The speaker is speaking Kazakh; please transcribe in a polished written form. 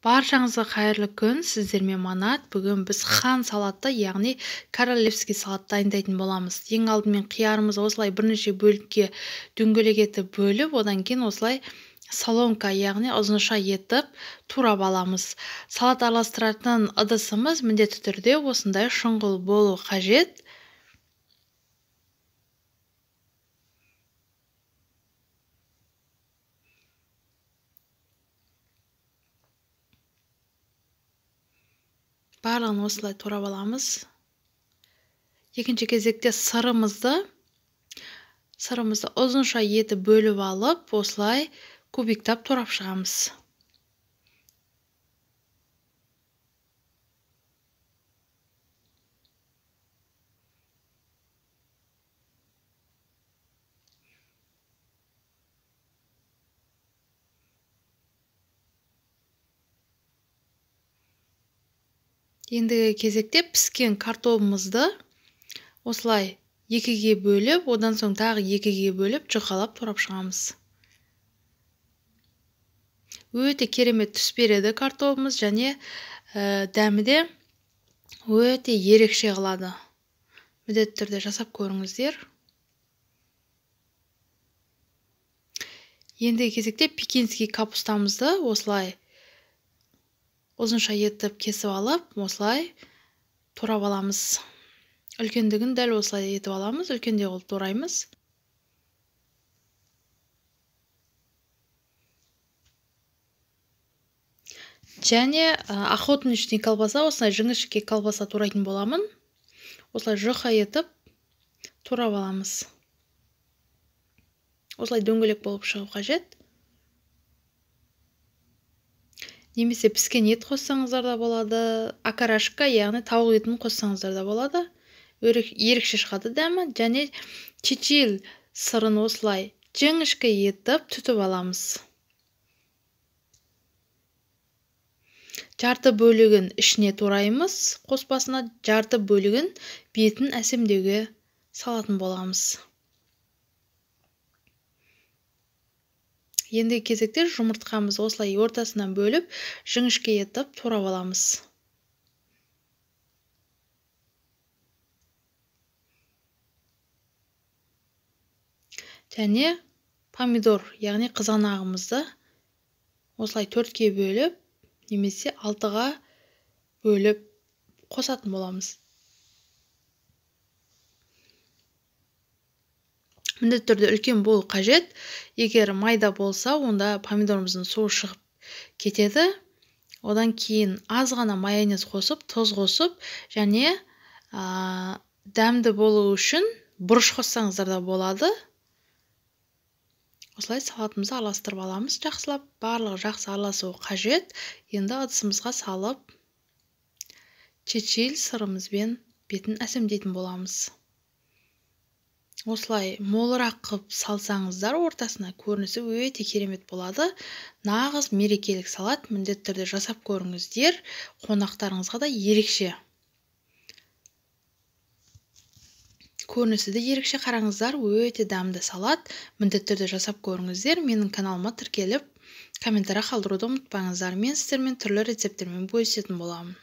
Баршаңызға қайырлы күн, сіздермен Манат. Бүгін біз хан салаты, яғни королевский салат дайындайтын боламыз. Ең алдымен қиярымызды осылай бірнеше бөлікке дөңгелек етіп бөліп, одан кейін осылай соломка, яғни ұзынша етіп турап аламыз. Салат араластыратын ыдысымыз міндетті түрде осындай шұңғыл болу қажет. Барлығын осылай турап аламыз. Екінші кезекте сырымызды ұзынша етіп бөліп алып, осылай кубиктап турап шығамыз. Ендігі кезекте піскен картопымызды осылай екіге бөліп, одан соң тағы екіге бөліп, жұқалап турап шығамыз. Өте керемет түс береді картопымыз, және дәмі де өте ерекше қылады. Міндетті түрде жасап көріңіздер. Ендігі кезекте пекинский капустамызды осылай ұзынша етіп кесіп алып, осылай турап аламыз. Үлкендігін дәл осылай етіп аламыз, үлкендей қылып тураймыз. Және охотничный колбаса, осылай жіңішке колбаса турайтын боламын. Осылай жұқа етіп турап аламыз. Осылай дөңгелек болып шығып қажет. Немесе піскен ет қоссаңыздар да болады, окорашка, яғни тауық етін қоссаңыздар да болады. Ерекше шығады дәмі, және чечил сырын осылай жіңішке етіп түтіп аламыз. Жарты бөлігін ішіне тураймыз, қоспасына жарты бөлігін бетін әсемдеуге салатын боламыз. Ендігі кезекте жұмыртқамызды осылай ортасынан бөліп, жіңішке етіп турап аламыз. Және помидор, яғни қызанағымызды осылай 4-ке бөліп, немесе 6-ға бөліп қосатын боламыз. Міндетті түрде үлкен болу қажет. Егер майда болса, онда помидорымыздың суы шығып кетеді. Одан кейін аз ғана майонез қосып, тұз қосып, және дәмді болу үшін бұрыш қоссаңыздар да болады. Осылай салатымызды араластырып аламыз, жақсылап. Барлығы жақсы араласуы қажет. Енді ыдысымызға салып, чечил сырымызбен бетін әсемдейтін боламыз. Осылай молырақ қып салсаңыздар ортасына, көрінісі өте керемет болады. Нағыз мерекелік салат, міндетті түрде жасап көріңіздер. Қонақтарыңызға да ерекше. Көрінісі де ерекше, қараңыздар, өте дәмді салат. Міндетті түрде жасап көріңіздер. Менің каналыма тіркеліп, комментарий қалдыруды ұмытпаңыздар. Мен сіздермен түрлі рецепттермен бөлісетін боламын.